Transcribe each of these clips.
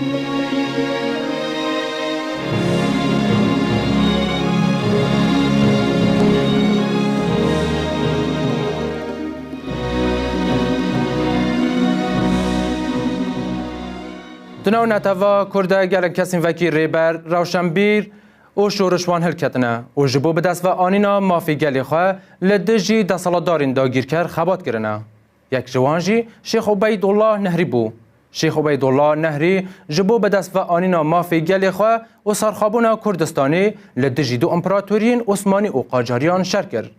دناو نتوا کرده گلک کسین وکی ریبر روشنبیر او شورشوان هل کتنه او جبو به دست و آنینا مافی گلی خواه لدجی دستالدارین دا گیر کر خبات کرنه. یک جوانجی شیخ عبیدالله نهری بو. شیخ عبیدالله نهری جبو به دست و آنینا مافی گلی خواه و سرخابونا کردستانی لدجی دو امپراتورین عثمانی و قاجاریان شر کرد.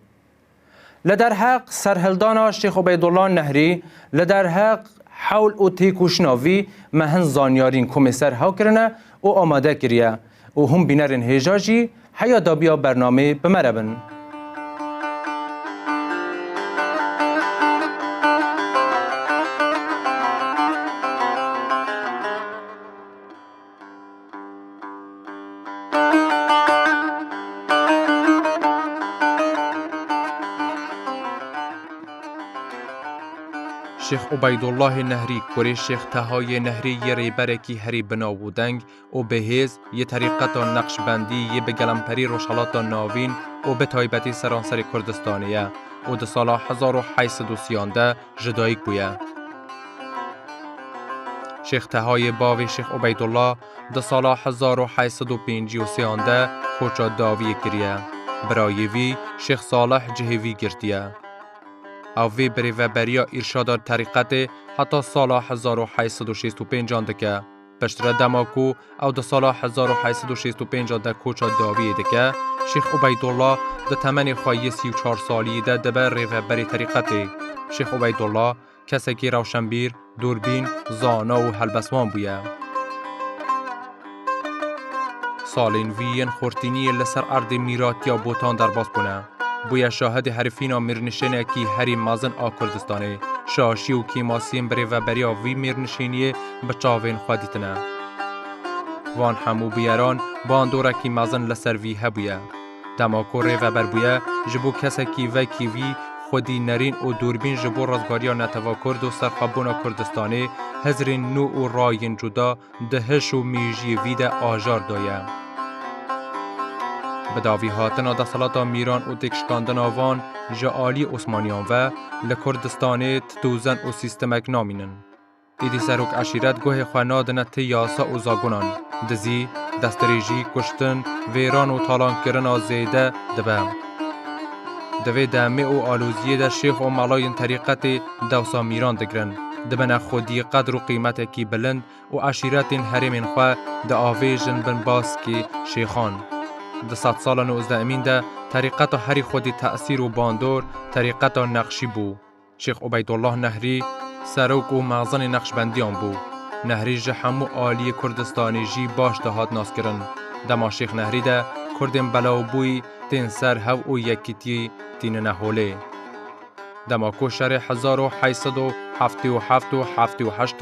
لدر حق سرهلدانا شیخ عبیدالله نهری لدر حق حول او تیکوشناوی مهن زانیارین کمیسر هاو کرنه و آماده کریه و هم بینرین هیجاجی حیا دابیا برنامه بمربن. شیخ عبیدالله نهری کوری شیخ تهای نهری یه ریبرکی هری بناودنگ و به هیز یه طریقت نقشبندی یه به گلمپری روشالات ناوین و به تایبتی سرانسر کردستانیه و ده سال 1813 جدایک بویه. شیخ تهای باوی شیخ عبیدالله ده سال 1853 خوچا داوی کریه. برای وی شیخ صالح جهوی گرتیه. او وی بری و بریا ارشادار طریقت حتی سال 1865 دکه. پشتر دماکو او ده سال 1865 ده کوچا داوی دکه شیخ عبیدالله ده تمن خواهی 34 سالی ده دبر ری و بری طریقت. شیخ عبیدالله کسی که روشنبیر، دوربین، زانا و هلبسوان بویه. سالین وین خورتینی لسر ارد میرات یا بوتان در باز بونه. بویا شاهد حرفینا میرنشینه کی هری مازن آ کردستانه شاشی و کیماسیم بری و بریا وی میرنشینیه بچاوین خودیتنه. وان همو بیاران باندورا کی مازن لسر وی هبویا. دماکو ری و بر بویا جبو کسا کی و کی وی خودی نرین و دوربین جبو رازگاریا نتوا کرد و سرخابونا کردستانه هزرین نو و راین جدا دهش و میجی ویده آجار دایا. بداوی هاتنا دستالاتا میران و تکشکاندن آوان جعالی عثمانیان و لکردستانه تدوزن و سیستمک نامینن. ایدی سروک عشیرت گوه خوانادن تیاسا و زاگونان. دزی، دستریجی، کشتن، ویران و تالان کرن زیده دبم. دوی دمه و آلوزیه ده شیخ و ملاین طریقت دوسا میران دگرن. دبن خودی قدر و قیمت کی بلند و عشیرت حرمین خواه ده آویجن بن باس کی شیخان. ده 100 سال 19 امین ده طریقت هری خودی تأثیر و باندور طریقت نقشی بو. شیخ عبیدالله نهری سروک و مغزن نقشبندیان بو. نهری جهمو آلی کردستانی جی باش دهات ناس کرن. دما شیخ نهری ده کردن بلاو بوی تین سر هو و یکیتی تین نهوله. دما کوشر 1877 و 78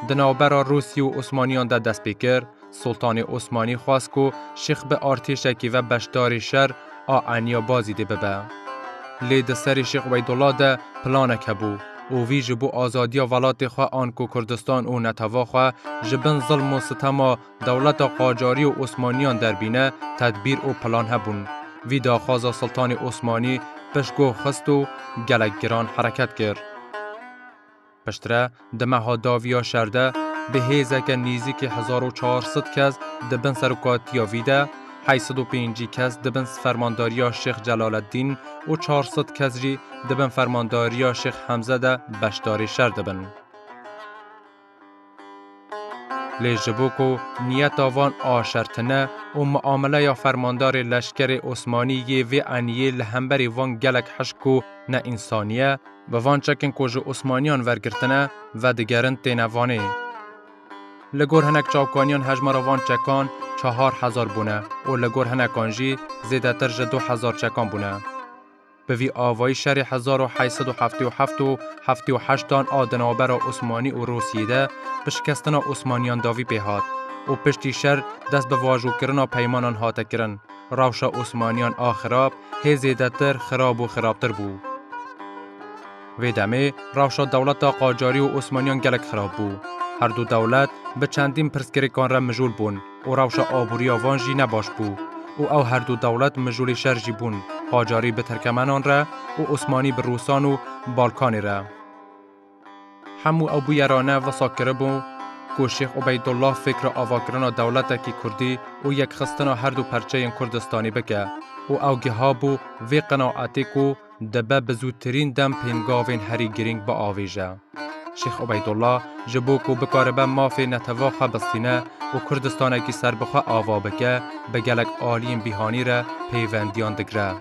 دنابرا روسی و عثمانیان ده دست بکر سلطان عثمانی خواست که شیخ به آرتشکی و بشدار شر آعنیا بازی ده ببه. لید سر شیخ عبیدالله ده پلانک بو و وی جبو آزادی ولات خواه آنکو کردستان و نتوا خواه جبن ظلم و ستما دولت قاجاری و عثمانیان در بینه تدبیر و پلان هبون. وی داخواز سلطان عثمانی پشگو خست و گلک گران حرکت کرد. پشتره دمه ها داویا شرده به هیزک نیزی که 1400 کس دبن سرکاتیا ویده 805 کس دبن فرمانداریا شیخ جلال الدین و 400 کس جی دبن فرمانداریا شیخ حمزه ده بشداری شر دبن. لیجبو کو نیت آوان آشرتنه و معامله یا فرماندار لشکر عثمانی یه وی انیه لهمبری وان گلک حشکو نه انسانیه و وان چکن کوج عثمانیان ورگرتنه و دگرن تینوانه. لگور هنک چاوکانیان هجمارا وان چکان 4000 بونه و لگور هنکانجی زیده تر 2000 چکان بونه. به وی آوای شهر 1877 و 78 آدنابر عثمانی و روسیه ده بشکستن عثمانیان داوی بهاد و پشتی شهر دست به واجو کرنا پیمانان هاته کرن. روشا عثمانیان آخراب هزیده تر خراب و خرابتر بو. وی دمه روشا دولت قاجاری و عثمانیان گلک خراب بو. هر دو دولت به چندین پرسکریکان را مجول بون و روش آبوری آوان جی نباش بو او هر دو دولت مجول شر جی بون قاجاری به ترکمنان را و عثمانی به روسان و بالکانی را. همو او بویرانه و ساکره بو که شیخ عبیدالله فکر آواکرنا دولت کی کردی و یک خستنا هر دو پرچه کردستانی بکه او گها بو وی قناعتی که دبه بزودترین دم پینگاوین هری گرینگ با آویجه. شیخ عبیدالله جبو که بکاربه مافی نتوا خبستینه و کردستانه کی سر بخوا آوا بکه به گلک آلیم بیهانی را پیوندیان دگره.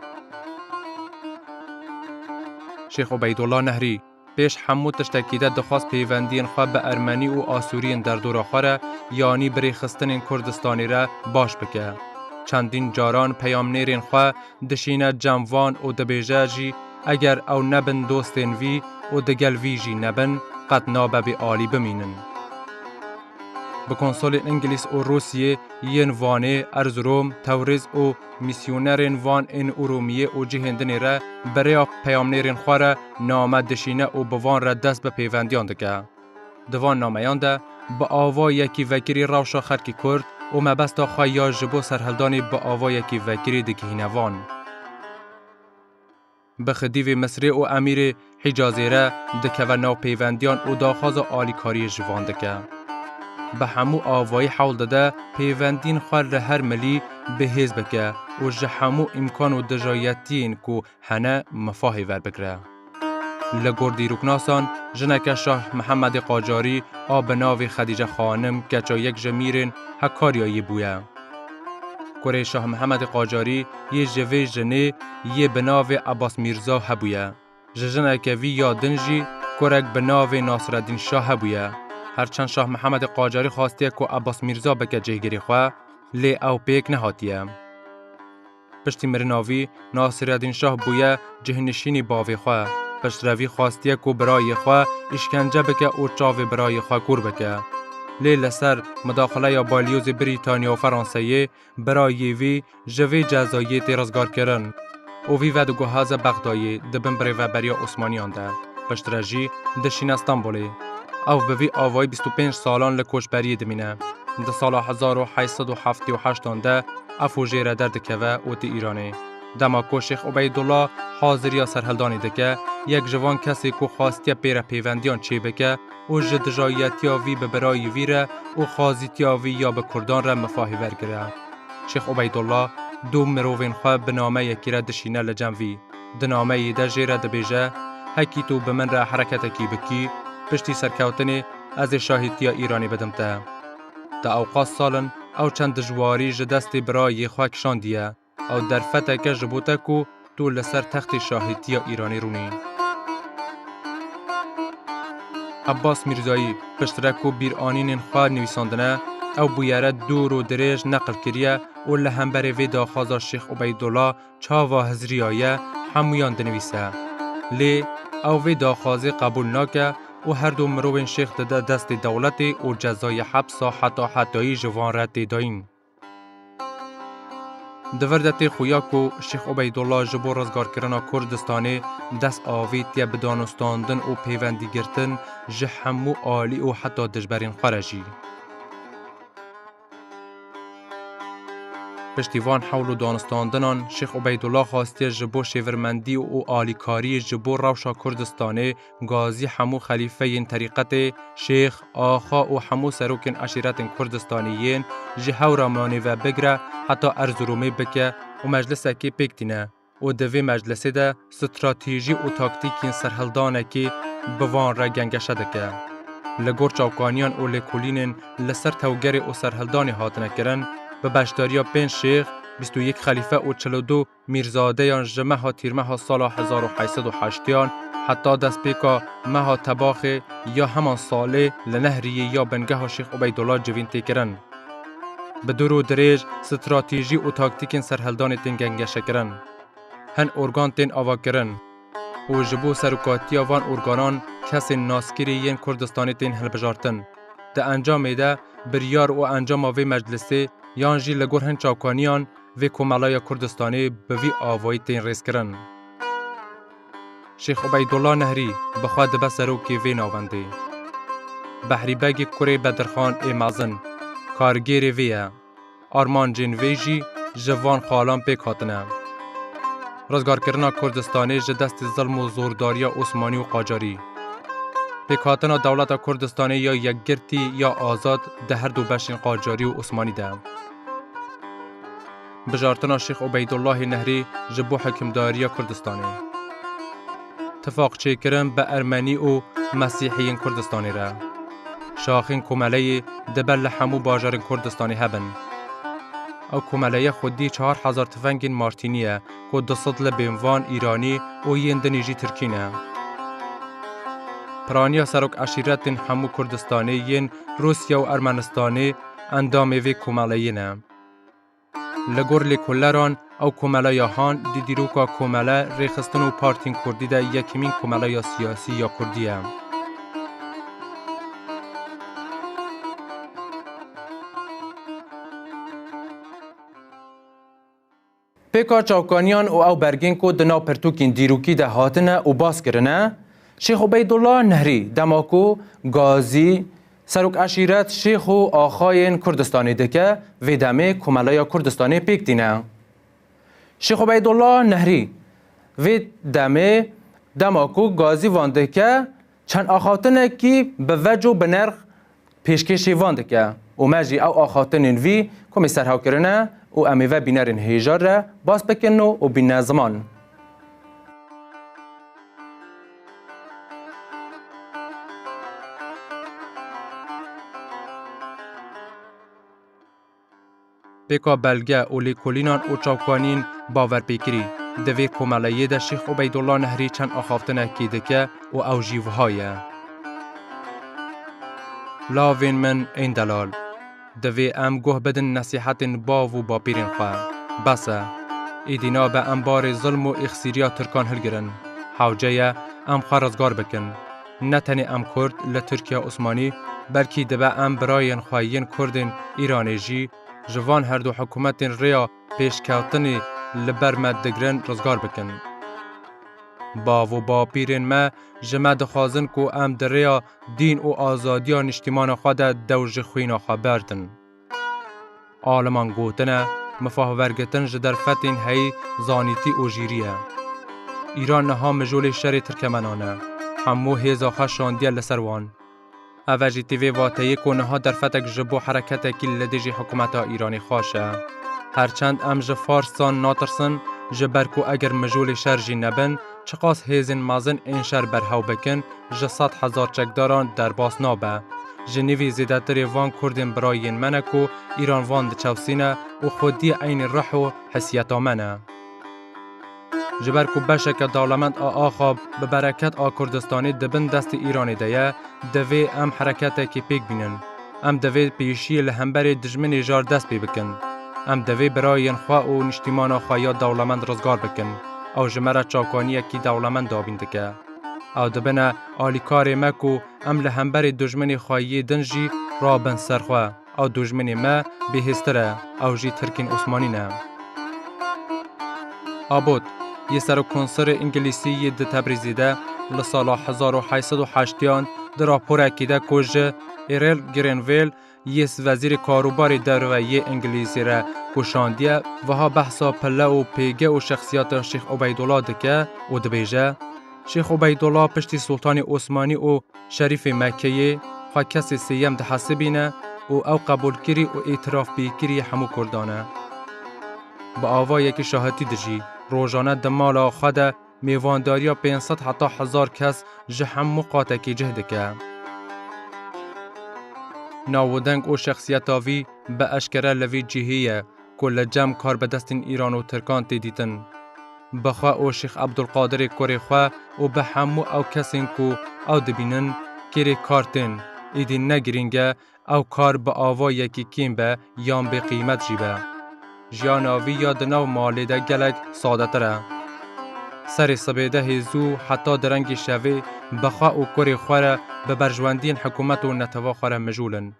شیخ عبیدالله نهری پیش همو تشتکیده دخواست پیوندین خواه به ارمنی و آسورین در دور آخره یعنی بری خستن کردستانی را باش بکه. چندین جاران پیام نیرین خواه دشینه جموان و دبیجه جی اگر او نبن دوستین وی و دگل وی جی نبن قد نابه بی آلی بمینن. به کنسول انگلیس و روسیه ین وانه ارزروم توریز و میسیونرین وان این ارومیه و جهندنی را برای پیام نیرین خواه نامه دشینه و بوان را دست به پیوندیان دکه. دوان نامیان ده با آوا یکی وکری روشا خرکی کرد و مبستا خواه یا جبو سرحلدانی با آوا یکی وکری دکهینوان. به خدیو مصری و امیر حجازی را دکه و ناو پیوندیان و داخواز آلیکاری جوان دکه. به همو آوایی حول داده پیوندین خواه هر ملی به حزب که و جهمو امکان و دجایتین که هنه مفاهی ور بکره. لگردی رکناسان جنک شاه محمد قاجاری آب ناو خدیجه خانم که چا یک جمیرین حکاریایی بویه. کره شاه محمد قاجاری یه جوی جنه یه بناو عباس میرزا هبویه. جنک وی یا دنجی کرک بناو ناصرالدین شاه هبویه. هرچند شاه محمد قاجاری خواسته که عباس میرزا بکه جهگیری خواه لی او پیک نهاتیه. پشتی مرناوی ناصرالدین شاه بویه جهنشینی باوی خواه. پشت روی خواسته که برای خواه اشکنجه بکه و چاوی برای خواه کور بکه. لی لسر مداخله یا بالیوز بریتانیا و فرانسیه برای وی جوی جزایی تیرزگار کرن. او وی ودو گوهاز بغدایی دبن بری و بریا عثمانیان ده. پشت رجی دشین استانبولی. او به وی آوای 25 سالان لکوشبری دمینه. ده سال 1878 ده افوجی را در دکوه او تی ایرانه. دما شیخ عبیدالله حاضری سرحلدانی دکه یک جوان کسی که خواستی پیره پیوندیان چی بکه و جدجایتیا وی به برای وی را و خوازیتیا وی یا به کردان را مفاهی ورگره. شیخ عبیدالله دو مروین خواه به نامه یکی را دشینه لجموی. ده نامه ده جیره ده بیجه هکی تو به من را حرکت کی بکی پشتی سرکوتنی از شاهدتیا ایرانی بدمته. ده اوقات سالن او چند دجواری جدست برای خواه کشان دیه او در فتح که جبوته که تو لسر تخت شاهدتیا ایرانی رونی. عباس میرزایی پشترکو بیرانین خواه نویساندنه او بویره دور و دریج نقل کریه و لهمبر وی داخوازا شیخ عبیدالله چاوا هزریایه همویان دنویسه. لی او وی داخوازی قبول ناکه و هر دو مروین شیخ ده دست دولت و جزای حبس حتی جوان را دیداین. دوردت خویا کو شیخ عبیدالله جبو رزگار کرنا کردستانی دست آوید یا بدانستاندن و پیوندی گرتن جه همو عالی و حتی دجبرین خارجی. پشتیوان حول دانستاندنان شیخ عبیدالله خواستی جبو شیورمندی و آلیکاری جبو روشا کردستانی گازی همو خلیفه این طریقت شیخ آخا و همو سروکن عشیرت کردستانیین جهو رامانی و بگره حتی ارزرومی بکه و مجلس اکی پکتینه و دوی مجلسی ده استراتیجی و تاکتیکین سرحلدانه که بوان را گنگشه دکه. لگور چاوکانیان و لکولینین لسر توگر و سرحلدانی هاتنه کرن به بشداریا 5 شیخ 21 خلیفه و 42 میرزادهیان جمعه ها تیرمه سال 1808 حتی دست پیکا مها تباخ یا همان ساله لنهریه یا بنگه شیخ عبیدالله جوین تیکرن. به دور و دریج استراتیجی و تاکتیکین سرحلدان تین گنگشه کرن. هن ارگان تین آوا کرن. و جبو سرکاتی وان ارگانان کسی ناسکری ین کردستانی تین هلبجارتن. ده انجام ده بریار و انجام وی مجلسی یان جی لگور هن چاوکانیان وی کمالای کردستانی به وی آوایی تین ریس کرن. شیخ عبیدالله نهری بخواد بسرو که وی ناونده. بحری بگی کوری بدرخان ایمازن کارگیری ویه آرمان جین ویجی جوان خالان پیک هاتنه رزگار کرنا کردستانی جدست ظلم و زورداری عثمانی و قاجاری پیک هاتنا دولت کردستانی یا یک گرتی یا آزاد ده هر دو بشین قاجاری و عثمانی ده بجارتنا شیخ عبیدالله نهری جبو حکمداری کردستانی اتفاق چه کرن به ارمنی و مسیحیین کردستانی را شاخین کمالی دبل لحمو باجار کردستانی هبن او کمالی خودی 4000 تفنگین مارتینیه که 200 لبنوان ایرانی و یندنیجی ترکینه پرانیا سرک عشیرتین همو کردستانی ین روسیا و ارمنستانی اندامه وی کمالی نه لگور لیکولران او کمالا هان دیدیروکا کمالا ریخستن و پارتین کردی ده یکیمین کمالا سیاسی یا کردیه. پیکا چاوکانیان او برگین کو دنا پرتوکین دیروکی ده هاتنه و باز کرنه شیخ عبیدالله نهری دماکو گازی سروک عشیرت شیخ و آخاین کردستانی دکه و دمه کمالای کردستانی پیک دینه. شیخ عبیدالله نهری و دمه دماکو گازی وانده که چند آخاتنه کی به وجه و بنرخ پیشکشی وانده که و مجی او آخاتنین وی کمی سرهاو کرنه و امیوه بینرین هیجار را باز بکنو و بین زمان. پیکا بلگه و لیکولینان و چاوکانین باور پیکری دوی کمالایه ده شیخ عبیدالله نهری چند آخافتنه کی دکه و او جیوهایه لاوین من این دلال دوی ام گوه بدن نصیحت با و با پیرین خواه بسه ایدینا به انبار ظلم و اخسیریا ترکان هلگرن حوجه ام خارزگار بکن نتنی ام کرد لترکیه عثمانی بلکی دبه ام براین خواهین کردین ایرانی جی جوان هر دو حکومت ریا پیشکوتنی لبرمد دگرن رزگار بکن. با و با پیرین ما جمع دخوازن کو ام در ریا دین و آزادی نشتیمان خود دوج خوینا خبردن. آلمان گوتنه مفاهورگتن جدر فتین هی زانیتی و جیریه. ایران نها مجول شر ترکمنانه. همو هیزا خشاندیه لسروان. اوجی تیوی واتایی که نها در فتک جبو حرکت کی لدیجی حکومت ایرانی خواشه. هرچند ام جه فارسان ناترسن جبرکو اگر مجول شرجی نبن چقاس هیزن مازن این شر برهاو بکن جه 100,000 چکداران در باس نابه. جنیوی زیدتری وان کردین براین منکو ایران وان دچوسینه و خودی این رح و حسیتا منه. جبرکو بشک دولمند آخاب به برکت کردستانی دبن دست ایرانی دیه دوی ام حرکت کی پیک بینن. ام دوی پیشی لهمبر دجمن جار دست بی بکن. ام دوی براین خواه و نشتیمان خواهی دولمند رزگار بکن. او جمره چاوکانی کی دولمند دابین دکه. او دبنه آلیکار مکو ام لهمبر دجمن خواهی دنجی را بن سرخواه. او دجمن ما بهستره او جی ترکین عثمانی نه. آبود یه سر کنسر انگلیسی ده تبریزیده لسال 1808 در راپور اکیده کجه ایرل گرینویل یه وزیر کاروبار درویه انگلیسی را کشاندیه و ها بحثا پله و پیگه و شخصیت شیخ عبیدالله دکه و دبیجه شیخ عبیدالله پشتی سلطان عثمانی و شریف مکهی خواه کسی سیم ده حسبینه و او قبول کری و اعتراف بیکری همو کردانه با آوا یکی شاهدی دجی روزانه دمالا خود میوانداریا 500 حتی 1000 کس جه همو قاتکی جهده که. ناودنگ و شخصیتاوی به اشکره لوی جهیه کل جمع کار به دستین ایران و ترکان تیدیتن. بخواه او شیخ عبدالقادر کوری خواه و به همو او کسین کو او دبینن کری کارتن ایدین نگرینگه او کار به آوا یکی کیم به یان به قیمت جیبه. جیاناوی یا دناو مالیده گلک ساده تره. سر سبیده هیزو حتی درنگی شوی بخواه و کوری خوره به برجواندین حکومت و نتوا خوره مجولن.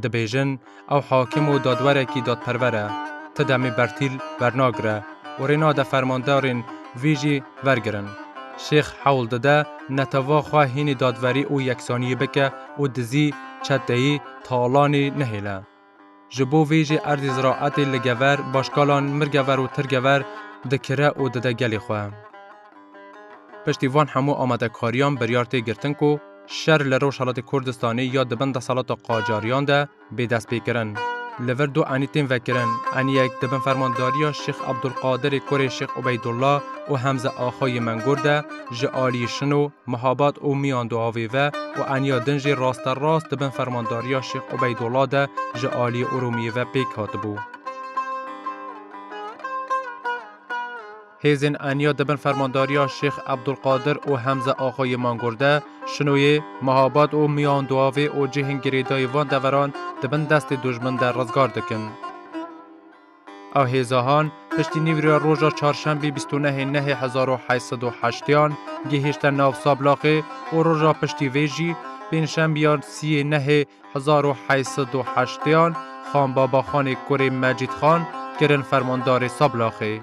دبیجن او حاکم و دادوره کی داد پروره. تدمی برتیل برناگره و رینا ده فرماندارین ویجی ورگرن. شیخ حول داده نتوا خواهین دادوری او یکسانی بکه و دزی چتهی تالانی نهیله. جبو ویجی ارد زراعت لگور باشکالان مرگور و ترگور دکره و دده گلی خواه. پشتیوان همو آمده کاریان بریارتی گرتن کو شر لروش حالات کردستانی یا دبن ده سالات قاجاریان ده به دست بکرن. لور دو انیتین وکرن انی یک دبن فرمانداری شیخ عبدالقادر کوری شیخ عبیدالله و حمزه آخای منگورده جعالی شنو محابات و میان دعاوی و انیا دنجی راست راست دبن فرمانداری شیخ عبیدالله ده جعالی ارومیه و پیک هاتبو. هیزن انیا دبن فرمانداری شیخ عبدالقادر و حمزه آخای منگورده شنوی محابات و میان دعاوی و جهن گریدای وان دوران دبن دست دشمن در رزگار دکن. او هیزاهان پشتی نیوری روژا چارشنبی 29/1808 گهیشتن ناو سابلاقه و روژا پشتی ویجی پنجشنبیان 30/1808 خان بابا خان کوری مجید خان کرن فرماندار سابلاقه.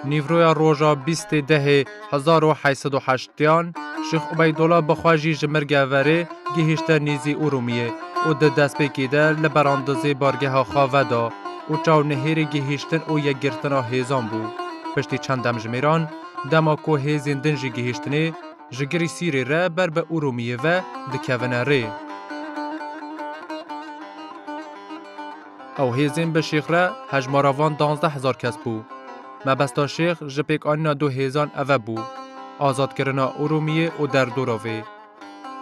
نیوروی روژا 20/10/1808 شیخ عبیدالله بخواجی جمرگه وره گهیشتر نیزی ارومیه و ده دست بکیده لبراندازه بارگه خواهده دا و چاو نهیر گهیشتن و یک گرتنا هیزان بو. پشتی چند دم جمیران دما کو هیزین دنجی گهیشتنه جگری سیری ره بر به ارومیه و دکوونه ره. او هیزین به شیخ ره هجماراوان 12,000 کس بو. مبستا شیخ جپیک آنینا 2000 اوه بو. آزاد کرنا ارومیه و در دوراوی.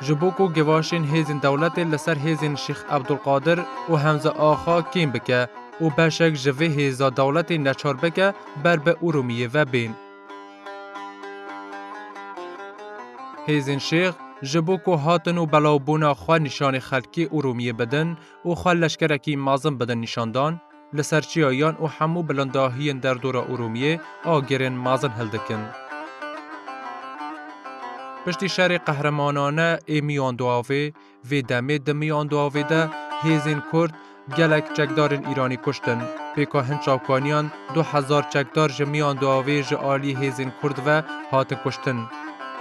جبوکو گواشین هیزین دولت لسر هیزین شیخ عبدالقادر و حمزه آخا کیم بکه و بشک جوه هیزا دولت نچار بکه بر به ارومیه و بین. هیزین شیخ جبوکو هاتن و بلاوبونا خواه نشان خلکی ارومیه بدن و خواه لشکرکی مازم بدن نشاندان لسرچی آیان و همو بلنداهین در دور ارومیه آگرین مازن هلدکن. پشتی شهر قهرمانانه میان دعاوی و دمه دمیان دعاوی ده هیزین کرد گلک چکدارن ایرانی کشتن. پیکا هنچاوکانیان 2000 چکدار جمیان دعاوی جعالی هیزین کرد و هاتن کشتن.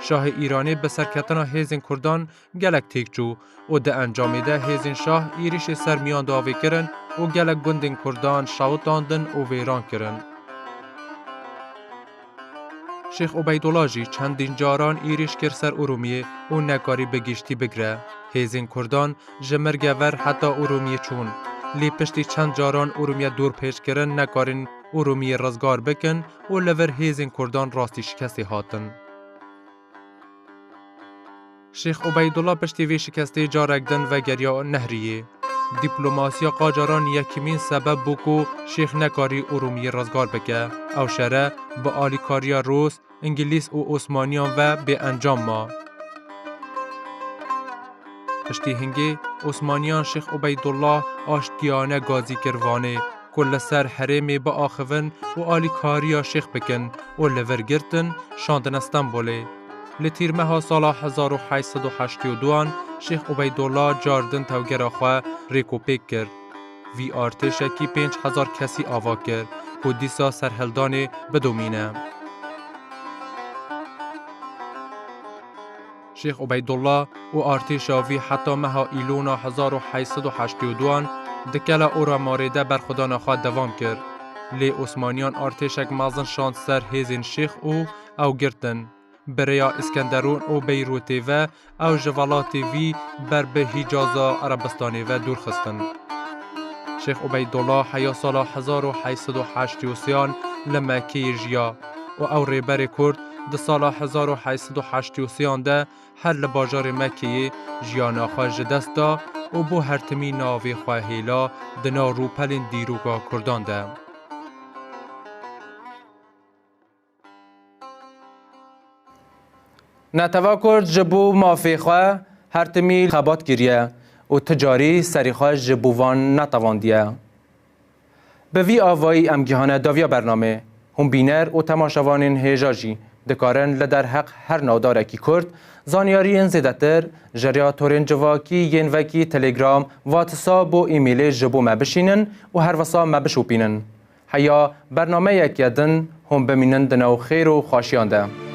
شاه ایرانی به سرکتنا هیزین کردان گلک تیک جو و ده انجامی ده هیزین شاه ایریش سر میان دعاوی کرن و گلک گندین کردان شاوتاندن و ویران کرن. شیخ عبیدالله جی چندین جاران ایریش کر سر ارومیه و نکاری بگیشتی بگره. هیزین کردان جمرگه ور حتی ارومیه چون. لی پشتی چند جاران ارومیه دور پیش کرن نکارین ارومیه رزگار بکن و لور هیزین کردان راستی شکستی هاتن. شیخ عبیدالله پشتی وی شکستی جارکدن و گریا نهریه. دیپلوماسیا قاجاران یکیمین سبب بوکو شیخ نکاری ارومیه رزگار بکه او شره با آلیکاریا روس، انگلیس و عثمانیان و به انجام ما. پشتی هنگی عثمانیان شیخ عبیدالله آشتیانه گازی کروانه کل سر حرمی با آخوون و آلیکاریا شیخ بکن و لور گرتن شاندن استنبوله. لتیرمه ها سال 1882 شیخ عبیدالله جاردن توگر خواه ریکو پیک کرد. وی آرتشکی 5000 کسی آوا کرد که دیسا سرهلدان بدومینه. شیخ عبیدالله و آرتشاوی حتی مها ایلونا 1882 دکلا اورا مارده بر خدا نخواد دوام کرد. لی عثمانیان آرتشک مازن شاند سر هیزین شیخ او گرتن. بریا اسکندرون و بیروتی و او جوالاتی وی بر به حجازا عربستانی و دور خستن. شیخ عبیدالله حیا سال 1883 لمکی جیا و او ریبر کرد ده سال 1883 ده هر لباجار مکی جیانا خواه دست دا و بو هرتمی ناوی خواه هیلا دنا روپلین دیروگا کردان ده. نتوا کرد جبو مافی خواه هرتمی خبات گیریه و تجاری سری خواه جبووان نتواندیه. به وی آوایی امگیهانه داویا برنامه هم بینر و تماشاوانین هیجاجی دکارن لدر حق هر نودارکی کرد زانیاری این زیدتر جریاتورین جواکی ین وکی تلگرام واتساب و ایمیل جبو مبشینن و هر وصا مبشوپینن. حیا برنامه یک یدن هم بمینن دنو خیر و خواشیان ده.